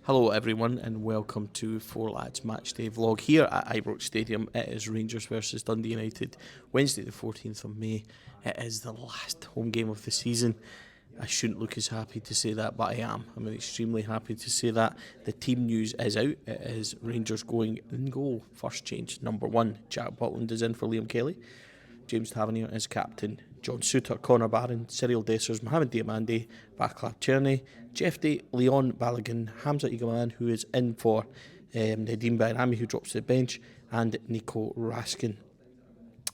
Hello everyone and welcome to Four Lads Matchday vlog here at Ibrox Stadium. It is Rangers versus Dundee United, Wednesday the 14th of May. It is the last home game of the season. I shouldn't look as happy to say that, but I am. I'm extremely happy to say that. The team news is out. It is Rangers going in goal. First change, number 1, Jack Butland is in for Liam Kelly. James Tavernier is captain. John Suter, Connor Barron, Cyril Dessers, Mohamed Diamande, Vaclav Cherny, Jeff Day, Leon Balogun, Hamza Igaman, who is in for Nadim Bayrami, who drops to the bench, and Nico Raskin.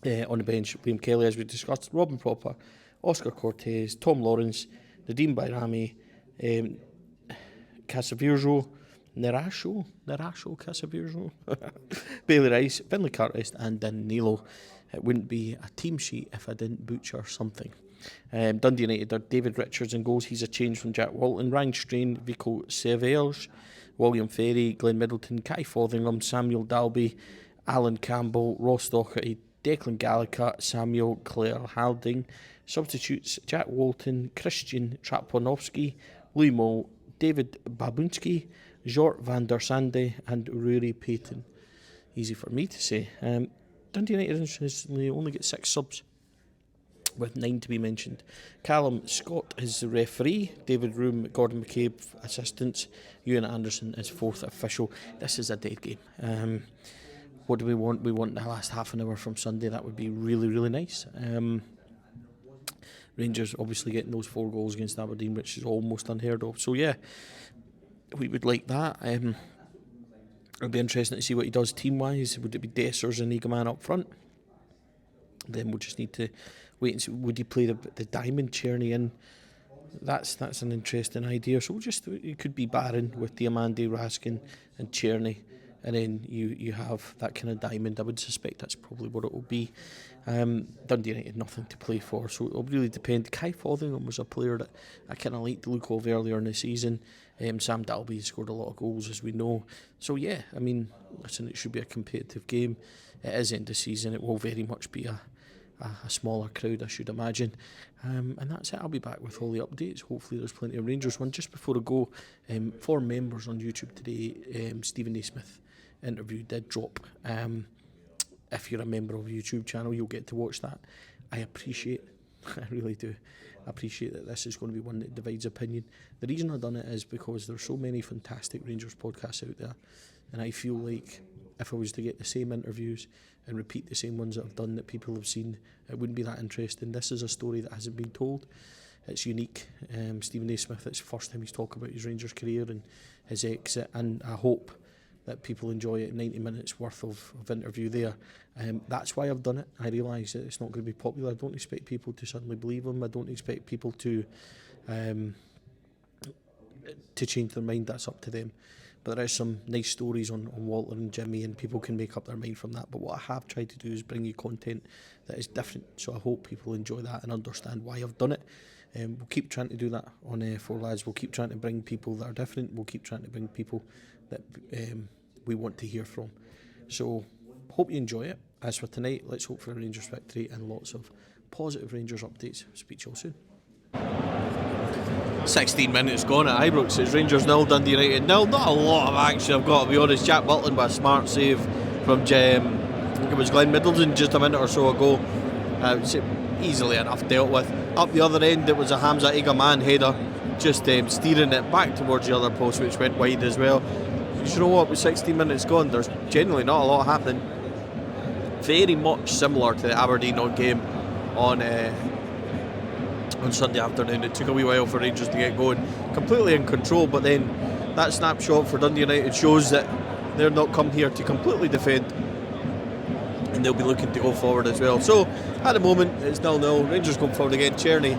On the bench, Liam Kelly, as we discussed, Robin Popper, Oscar Cortez, Tom Lawrence, Nadim Bayrami, Casavirjo, Nerasho Casavirjo, Bailey Rice, Finlay Curtis, and Danilo. It wouldn't be a team sheet if I didn't butcher something. Dundee United are David Richards in goals. He's a change from Jack Walton. Ryan Strain, Vico Cervers, William Ferry, Glenn Middleton, Kai Fotheringham, Samuel Dalby, Alan Campbell, Ross Docherty, Declan Gallagher, Samuel Clare Halding. Substitutes Jack Walton, Christian Traponovsky, Louis Moll, David Babunski, Jort van der Sande, and Rory Payton. Easy for me to say. Dundee United interestingly only get 6 subs, with 9 to be mentioned. Callum Scott is the referee, David Room, Gordon McCabe assistants, Ewan Anderson is 4th official. This is a dead game. What do we want? We want the last half an hour from Sunday. That would be really, really nice. Rangers obviously getting those 4 goals against Aberdeen, which is almost unheard of. So yeah, we would like that. It'll be interesting to see what he does team-wise. Would it be Dessers and Eagleman up front? Then we'll just need to wait and see. Would he play the Diamond Cherny in? That's an interesting idea. So it could be Barron with Diamande, Raskin and Cherny, and then you have that kind of diamond. I would suspect that's probably what it will be. Dundee United nothing to play for, so it'll really depend. Kai Fotheringham was a player that I kind of liked the look of earlier in the season. Sam Dalby scored a lot of goals, as we know. So yeah, I mean, listen, it should be a competitive game. It is end of season. It will very much be a smaller crowd, I should imagine. And that's it. I'll be back with all the updates. Hopefully there's plenty of Rangers one. Just before I go, for members on YouTube today, Stephen A. Smith interview did drop. If you're a member of a YouTube channel, you'll get to watch that. I really do appreciate that this is going to be one that divides opinion. The reason I've done it is because there's so many fantastic Rangers podcasts out there, and I feel like if I was to get the same interviews and repeat the same ones that I've done that people have seen, it wouldn't be that interesting. This is a story that hasn't been told. It's unique. Stephen A. Smith, it's the first time he's talking about his Rangers career and his exit, and I hope that people enjoy it. 90 minutes worth of interview there. That's why I've done it. I realise that it's not going to be popular. I don't expect people to suddenly believe him. I don't expect people to change their mind. That's up to them. But there is some nice stories on Walter and Jimmy, and people can make up their mind from that. But what I have tried to do is bring you content that is different. So I hope people enjoy that and understand why I've done it. We'll keep trying to do that on Four Lads. We'll keep trying to bring people that are different. We'll keep trying to bring people that we want to hear from. So hope you enjoy it. As for tonight, let's hope for a Rangers victory and lots of positive Rangers updates. Speak to you all soon. 16 minutes gone at Ibrox. It's Rangers 0, Dundee United 0. Not a lot of action, I've got to be honest. Jack Butland with a smart save from I think it was Glenn Middleton just a minute or so ago. Easily enough dealt with. Up the other end, it was a Hamza Igaman header, just steering it back towards the other post, which went wide as well. You know what, with 16 minutes gone, there's generally not a lot happening. Very much similar to the Aberdeen game on Sunday afternoon. It took a wee while for Rangers to get going, completely in control, but then that snapshot for Dundee United shows that they're not come here to completely defend, and they'll be looking to go forward as well. So at the moment it's 0-0. Rangers going forward again. Cherny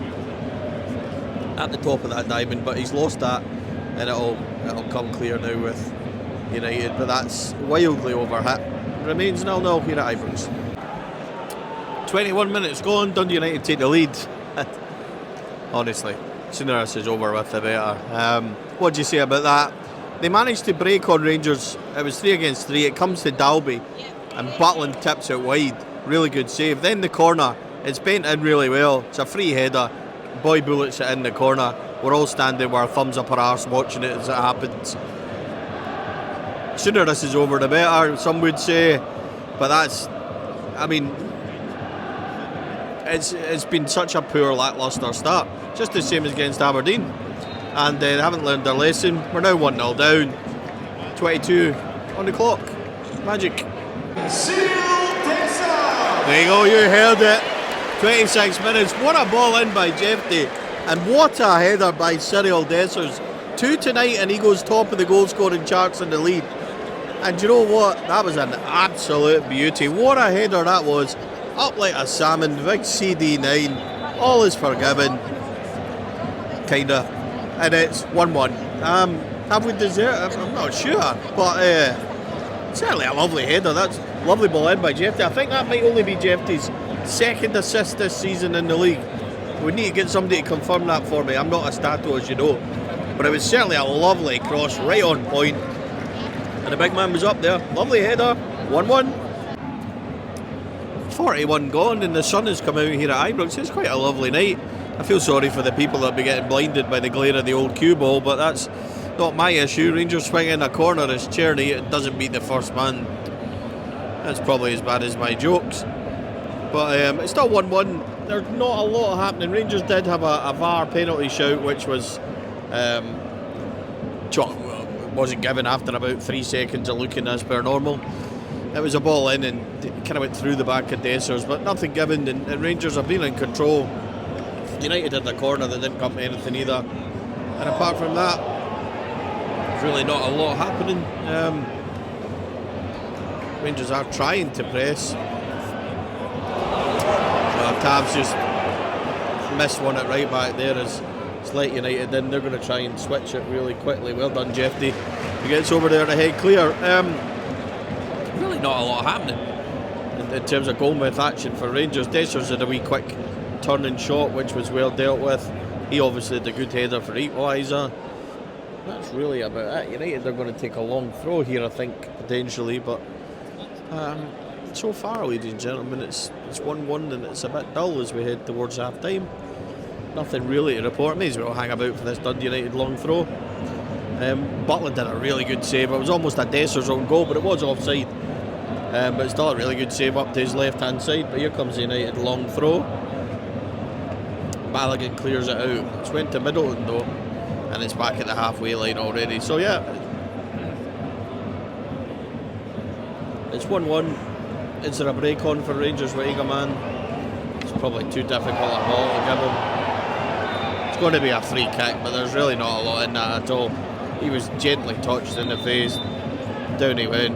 at the top of that diamond, but he's lost that, and it'll come clear now with United, but that's wildly overhit. Remains 0-0 here at Ibrox. 21 minutes gone. Dundee United take the lead. Honestly, sooner this is over with, the better. What do you say about that? They managed to break on Rangers. It was 3 against 3. It comes to Dalby, and Butland tips it wide. Really good save. Then the corner, it's bent in really well. It's a free header. Boy bullets it in the corner. We're all standing with our thumbs up our arse watching it as it happens. Sooner this is over the better, some would say, but that's, I mean, it's been such a poor lacklustre start, just the same as against Aberdeen, and they haven't learned their lesson. We're now 1-0 down, 22 on the clock. Magic. There you go, you heard it. 26 minutes. What a ball in by Jeffy, and what a header by Cyril Dessers. 2 tonight, and he goes top of the goal scoring charts in the lead. And you know what? That was an absolute beauty. What a header that was. Up like a salmon, big CD9. All is forgiven. Kinda. And it's 1-1. Have we deserved it? I'm not sure. But certainly a lovely header. That's a lovely ball in by Jeffy. I think that might only be Jeffy's second assist this season in the league. We need to get somebody to confirm that for me. I'm not a stato, as you know. But it was certainly a lovely cross, right on point. And the big man was up there. Lovely header. 1-1. 41 gone, and the sun has come out here at Ibrox. It's quite a lovely night. I feel sorry for the people that will be getting blinded by the glare of the old cue ball, but that's not my issue. Rangers swing in a corner as Tierney. It doesn't beat the first man. That's probably as bad as my jokes. But it's still 1-1. There's not a lot happening. Rangers did have a VAR penalty shout, which was wasn't given after about 3 seconds of looking as per normal. It was a ball in and kind of went through the back of Dessers, but nothing given, and Rangers have been in control. United had the corner that didn't come to anything either. And apart from that, there's really not a lot happening. Rangers are trying to press. Tav's just missed one at right back there as let United in. They're going to try and switch it really quickly. Well done, Jeffy. He gets over there to head clear. Really not a lot happening in terms of goal mouth action for Rangers. Dessers had a wee quick turning shot, which was well dealt with. He obviously had a good header for equaliser. That's really about it. United, they're going to take a long throw here, I think, potentially, but so far, ladies and gentlemen, it's 1-1 and it's a bit dull as we head towards half time. Nothing really to report. May as well hang about for this Dundee United long throw. Butler did a really good save. It was almost a Dessers own goal, but it was offside. But it's still a really good save up to his left hand side. But here comes the United long throw. Balogun clears it out. It's went to Middleton though, and it's back at the halfway line already. So yeah, it's 1-1. Is there a break on for Rangers with Egerman? It's probably too difficult a ball to give him. It's going to be a free kick, but there's really not a lot in that at all. He was gently touched in the face. Down he went.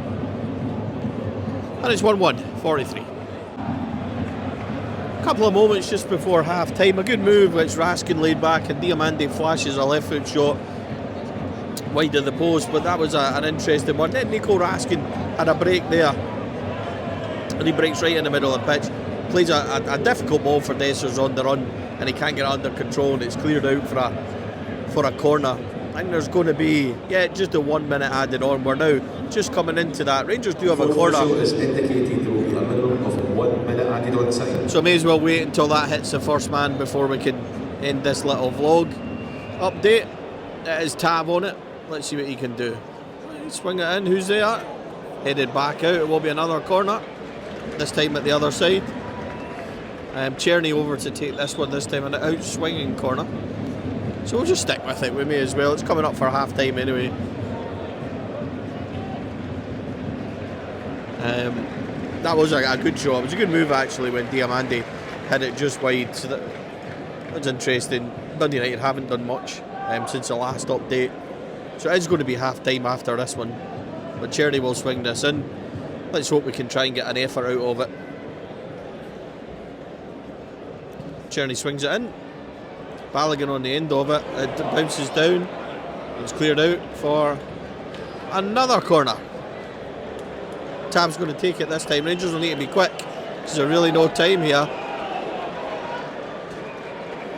And it's 1-1, 43. A couple of moments just before half time. A good move which Raskin laid back, and Diamande flashes a left foot shot wide of the post, but that was an interesting one. Then Nico Raskin had a break there, and he breaks right in the middle of the pitch. Plays a difficult ball for Dessers on the run, and he can't get it under control, and it's cleared out for a corner. I think there's going to be, just a 1 minute added on. We're now just coming into that. Rangers do have a corner. Is indicated there will be a minimum of 1 minute added on time. So may as well wait until that hits the first man before we can end this little vlog. Update. It is Tab on it. Let's see what he can do. Swing it in. Who's there? Headed back out. It will be another corner. This time at the other side. Tierney over to take this one this time, an out swinging corner. So we'll just stick with it. We may as well. It's coming up for half time anyway. That was a good shot. It was a good move actually when Diamande hit it just wide. So that's interesting. Dundee United haven't done much since the last update. So it is going to be half time after this one. But Tierney will swing this in. Let's hope we can try and get an effort out of it. Tierney swings it in. Balogun on the end of it. It bounces down. It's cleared out for another corner. Tab's going to take it this time. Rangers will need to be quick. There's really no time here.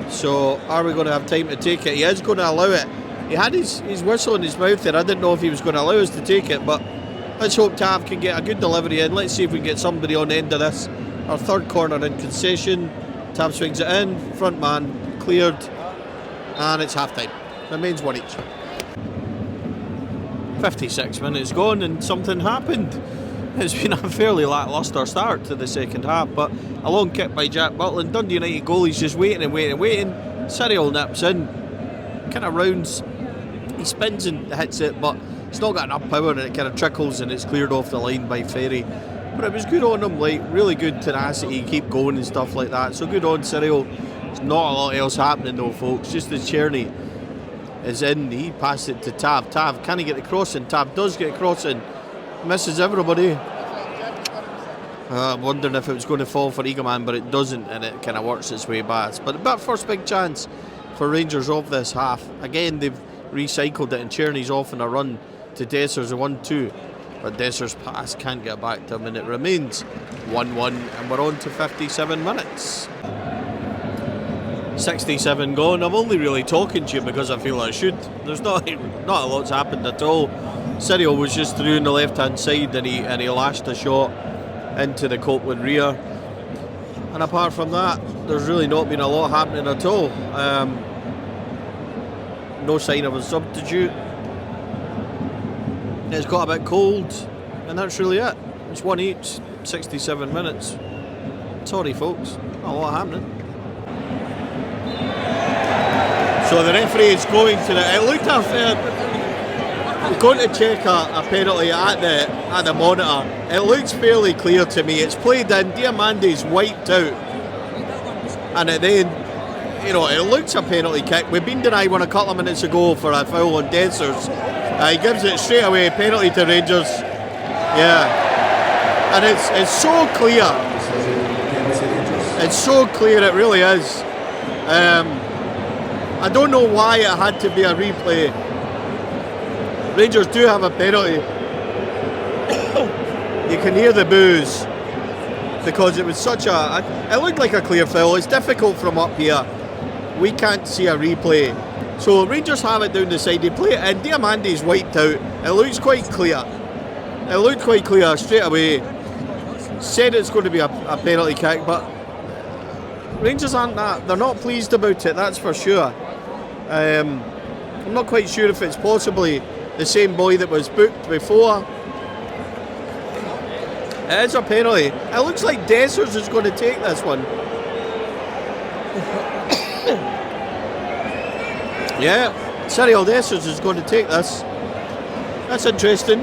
So are we going to have time to take it? He is going to allow it. He had his whistle in his mouth there. I didn't know if he was going to allow us to take it, but let's hope Tab can get a good delivery in. Let's see if we can get somebody on the end of this. Our third corner in concession. Tab swings it in. Front man cleared. And it's half time. Remains one each. 56 minutes gone and something happened. It's been a fairly lacklustre start to the second half, but a long kick by Jack Butland. Dundee United goalie's just waiting and waiting and waiting. Cyril nips in, kind of rounds, he spins and hits it, but it's not got enough power and it kind of trickles and it's cleared off the line by Ferry. But it was good on him, like really good tenacity, keep going and stuff like that. So good on Cyril. There's not a lot else happening though, folks. Just as Tierney is in, he passed it to Tav. Tav, can he get the crossing? Tav does get a crossing. Misses everybody. I'm wondering if it was going to fall for Eagleman, but it doesn't, and it kind of works its way back. But first big chance for Rangers of this half. Again, they've recycled it, and Tierney's off on a run to Dessers, a 1-2. But Dessers' pass can't get back to him, and it remains 1-1, and we're on to 57 minutes. 67 gone. I'm only really talking to you because I feel I should. There's not a lot's happened at all. Cyril was just through on the left-hand side and he lashed a shot into the Copeland rear. And apart from that, there's really not been a lot happening at all. No sign of a substitute. It's got a bit cold, and that's really it. It's 1-8, 67 minutes. Sorry, folks, not a lot happening. So the referee is going to the. It looked going to check a penalty at the monitor. It looks fairly clear to me. It's played in. Diamandi's wiped out, and then it looks a penalty kick. We've been denied one a couple of minutes ago for a foul on Dessers. He gives it straight away. Penalty to Rangers. Yeah, and it's so clear. It's so clear. It really is. I don't know why it had to be a replay. Rangers do have a penalty. You can hear the boos because it was such it looked like a clear foul. It's difficult from up here. We can't see a replay. So Rangers have it down the side. They play it and Diamandi's wiped out. It looks quite clear. It looked quite clear straight away. Said it's going to be a penalty kick, but Rangers aren't that. They're not pleased about it, that's for sure. I'm not quite sure if it's possibly the same boy that was booked before. It is a penalty. It looks like Dessers is going to take this one. Yeah, Cyril Dessers is going to take this. That's interesting.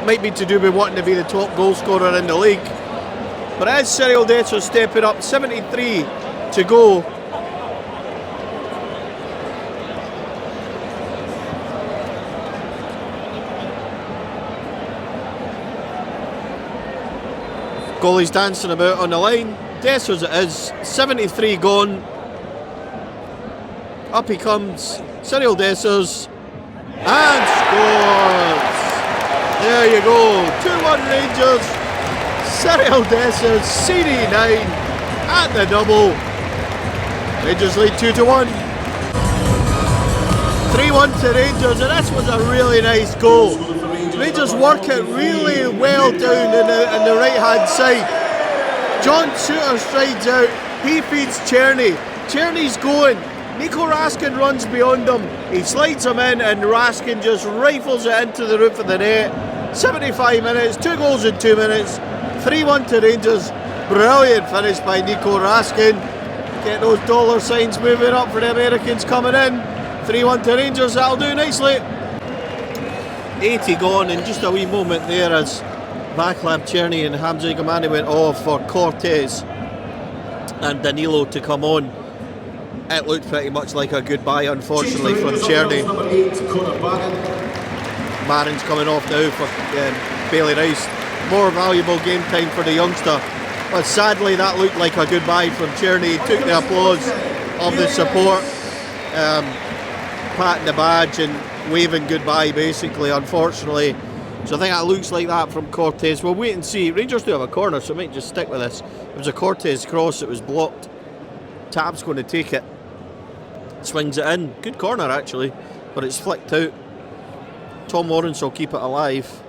Might be to do with wanting to be the top goal scorer in the league. But as Cyril Dessers stepping up, 73 to go. Goalie's dancing about on the line. Dessers it is. 73 gone. Up he comes. Cyril Dessers. And scores! There you go. 2-1 Rangers. Cyril Dessers, CD9 at the double. Rangers lead 2-1. 3-1 to Rangers, and this was a really nice goal. Rangers work it really well down in the right hand side. John Souttar strides out, he feeds Tierney. Tierney's going, Nico Raskin runs beyond him, he slides him in and Raskin just rifles it into the roof of the net. 75 minutes, 2 goals in 2 minutes, 3-1 to Rangers. Brilliant finish by Nico Raskin. Get those dollar signs moving up for the Americans coming in. 3-1 to Rangers, that'll do nicely. 80 gone in just a wee moment there as Vaclav Tierney and Hamza Gamani went off for Cortez and Danilo to come on. It looked pretty much like a goodbye, unfortunately, from Tierney. Barron's coming off now for Bailey Rice. More valuable game time for the youngster. But sadly, that looked like a goodbye from Tierney. He took the applause of the support, patting the badge and waving goodbye, basically, unfortunately. So I think that looks like that from Cortez. We'll wait and see. Rangers do have a corner, so I might just stick with this. It was a Cortez cross, it was blocked. Tab's going to take it. Swings it in. Good corner, actually, but it's flicked out. Tom Lawrence will keep it alive,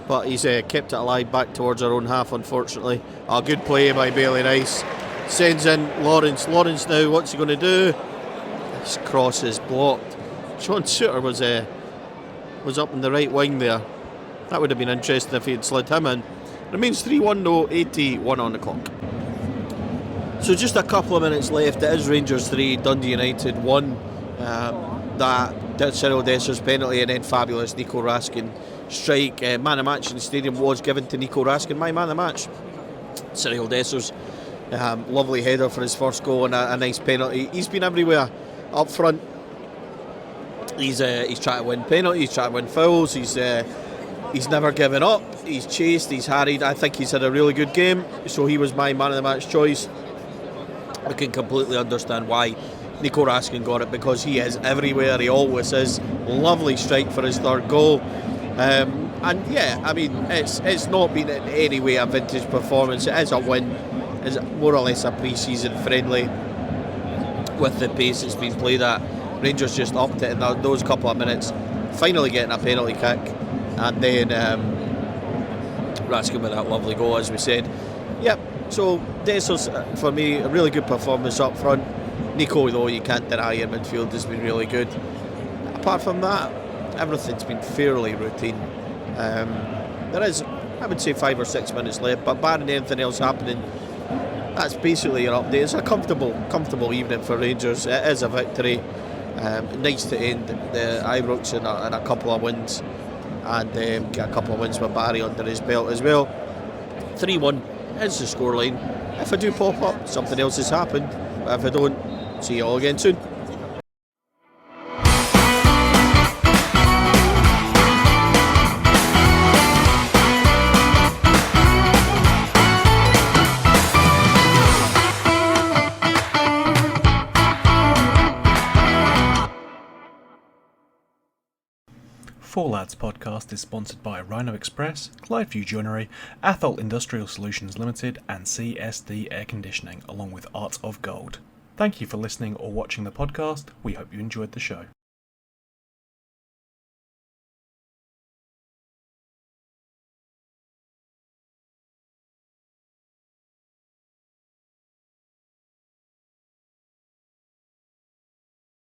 but he's kept it alive back towards our own half, unfortunately. A good play by Bailey Rice. Sends in Lawrence. Lawrence now, what's he going to do? His cross is blocked. Sean Suter was up in the right wing there. That would have been interesting if he had slid him in. Remains 3-1 though, 81 on the clock. So just a couple of minutes left. It is Rangers 3, Dundee United 1. That Cyril Dessers penalty, and then fabulous Nico Raskin strike. Man of match in the stadium was given to Nico Raskin. My man of match, Cyril Dessers. Lovely header for his first goal and a nice penalty. He's been everywhere up front. He's trying to win penalties, he's trying to win fouls. He's never given up. He's chased, he's harried. I think he's had a really good game. So he was my man of the match choice. I can completely understand why Nico Raskin got it, because he is everywhere. He always is. Lovely strike for his third goal. And yeah, I mean, it's not been in any way a vintage performance. It is a win. It's more or less a pre-season friendly with the pace it's been played at. Rangers just upped it in those couple of minutes, finally getting a penalty kick, and then Raskin with that lovely goal, as we said. Yep, so Dessers, for me, a really good performance up front. Nico, though, you can't deny your midfield has been really good. Apart from that, everything's been fairly routine. There is, I would say, 5 or 6 minutes left, but barring anything else happening, that's basically your update. It's a comfortable evening for Rangers. It is a victory. Nice to end the Ibrox in a couple of wins, and get a couple of wins with Barry under his belt as well. 3-1 is the scoreline. If I do pop up, something else has happened. But if I don't, see you all again soon. Four Lads podcast is sponsored by Rhino Express, Clydeview Joinery, Athol Industrial Solutions Limited and CSD Air Conditioning, along with Art of Gold. Thank you for listening or watching the podcast. We hope you enjoyed the show.